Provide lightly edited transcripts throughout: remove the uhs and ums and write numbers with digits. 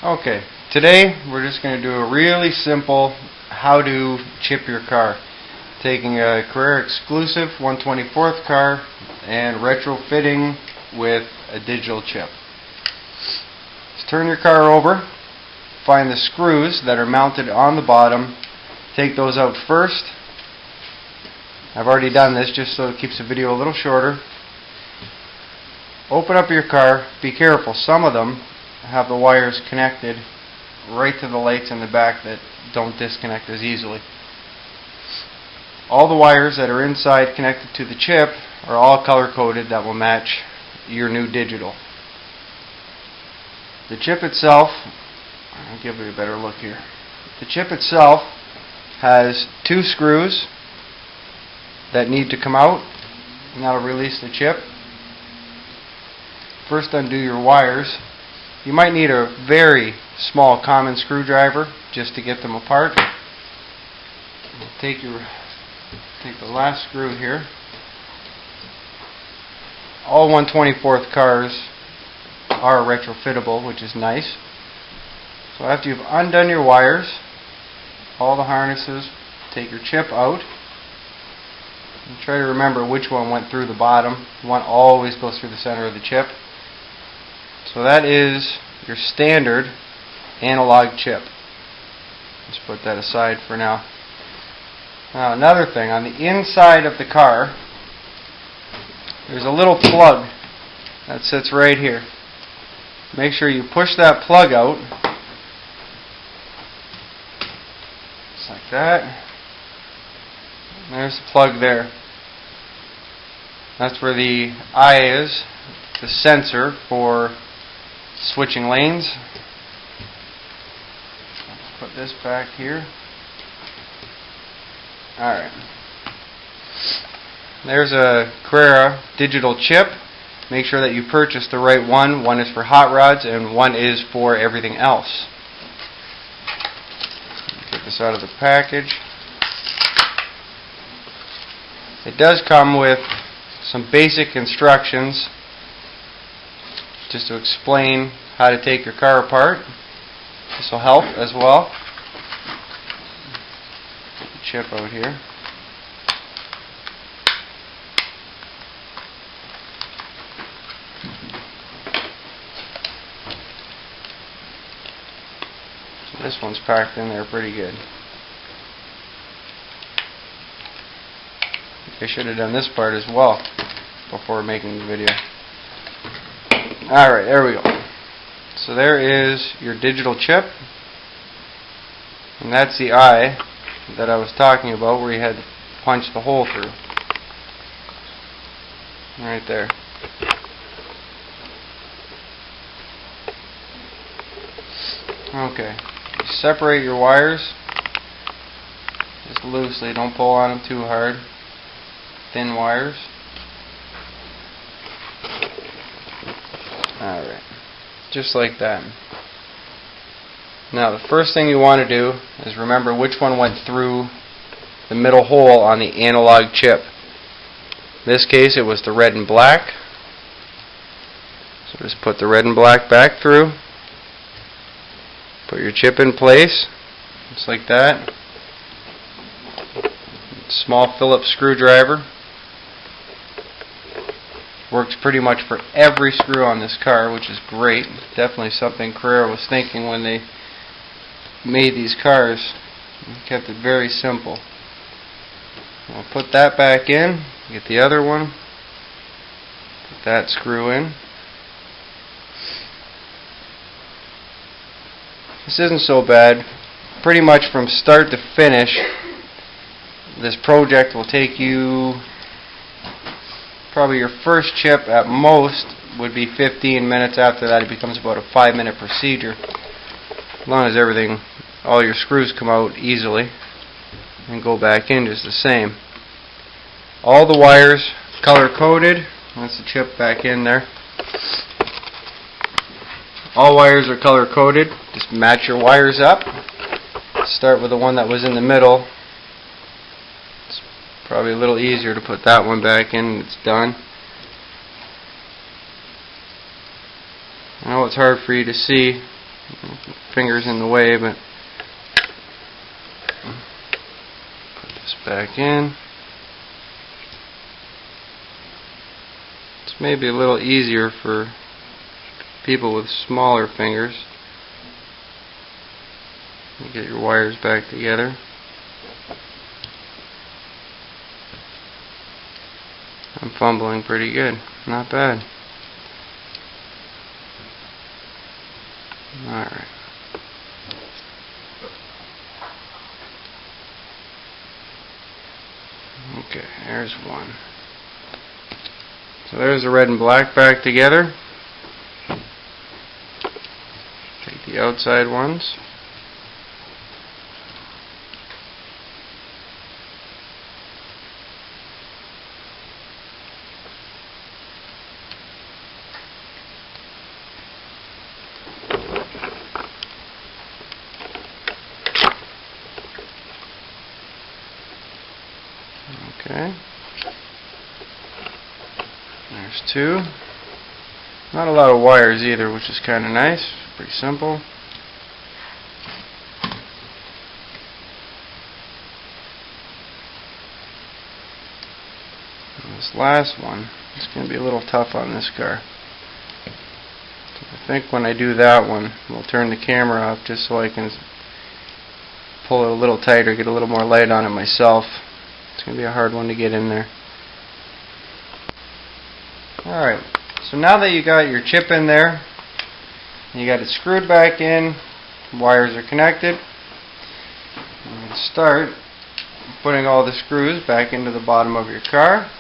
Okay, today we're just going to do a really simple how to chip your car. Taking a Carrera exclusive 1/24th car and retrofitting with a digital chip. Just turn your car over, find the screws that are mounted on the bottom, take those out first. I've already done this just so it keeps the video a little shorter. Open up your car, be careful, some of them have the wires connected right to the lights in the back that don't disconnect as easily. All the wires that are inside connected to the chip are all color coded that will match your new digital. The chip itself, I'll give you a better look here. The chip itself has two screws that need to come out, and that'll release the chip. First, undo your wires. You might need a very small common screwdriver just to get them apart. Take the last screw here. All 1/24th cars are retrofittable, which is nice. So after you've undone your wires, all the harnesses, take your chip out. And try to remember which one went through the bottom. One always goes through the center of the chip. So that is your standard analog chip. Let's put that aside for now. Now another thing, on the inside of the car there's a little plug that sits right here. Make sure you push that plug out just like that. There's the plug there. That's where the eye is, the sensor for switching lanes. Let's put this back here. Alright. There's a Carrera digital chip. Make sure that you purchase the right one. One is for hot rods and one is for everything else. Get this out of the package. It does come with some basic instructions just to explain how to take your car apart. This will help as well. Get the chip out here. So this one's packed in there pretty good. I should have done this part as well before making the video. Alright, there we go. So there is your digital chip. And that's the eye that I was talking about where you had to punch the hole through. Right there. Okay. Separate your wires just loosely. Don't pull on them too hard. Thin wires. Alright, just like that. Now the first thing you want to do is remember which one went through the middle hole on the analog chip. In this case it was the red and black. So just put the red and black back through. Put your chip in place, just like that. Small Phillips screwdriver. Works pretty much for every screw on this car, which is great. Definitely something Carrera was thinking when they made these cars. They kept it very simple. I'll put that back in. Get the other one. Put that screw in. This isn't so bad. Pretty much from start to finish, this project will take you probably your first chip at most would be 15 minutes. After that it becomes about a 5-minute procedure. As long as everything, all your screws come out easily and go back in just the same. All the wires color coded. That's the chip back in there. All wires are color coded. Just match your wires up. Start with the one that was in the middle. Probably a little easier to put that one back in. It's done. I know it's hard for you to see. Fingers in the way, but put this back in. It's maybe a little easier for people with smaller fingers. You get your wires back together. I'm fumbling pretty good. Not bad. Alright. Okay, there's one. So there's the red and black back together. Take the outside ones. Okay. There's two. Not a lot of wires either, which is kind of nice. Pretty simple. And this last one is going to be a little tough on this car. So I think when I do that one, we'll turn the camera off just so I can pull it a little tighter, get a little more light on it myself. It's going to be a hard one to get in there. Alright, so now that you got your chip in there, you got it screwed back in, wires are connected, I'm going to start putting all the screws back into the bottom of your car.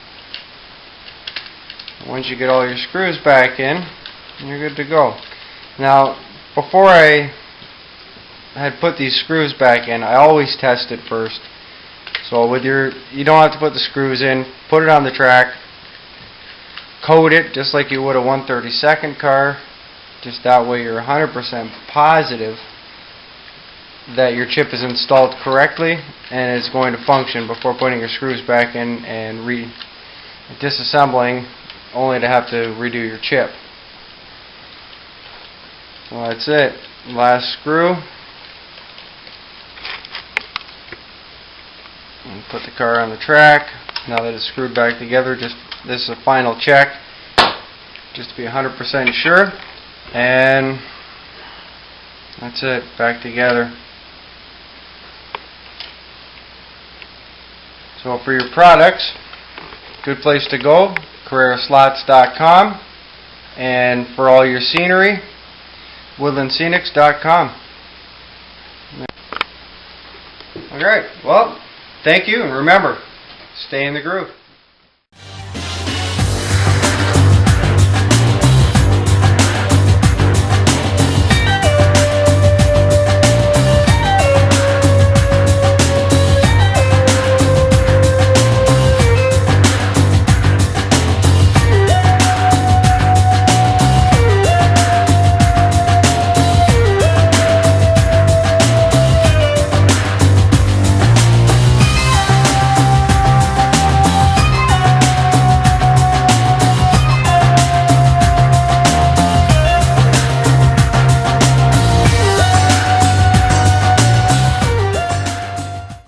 Once you get all your screws back in, you're good to go. Now, before I had put these screws back in, I always test it first. So you don't have to put the screws in, put it on the track, coat it just like you would a 1/32 car. Just that way you're 100% positive that your chip is installed correctly and is going to function before putting your screws back in and disassembling only to have to redo your chip. Well, that's it. Last screw. And put the car on the track. Now that it's screwed back together, this is a final check just to be 100% sure, and that's it, back together. So for your products, good place to go, carreraslots.com, and for all your scenery, woodlandscenics.com. Alright, well, thank you, and remember, stay in the groove.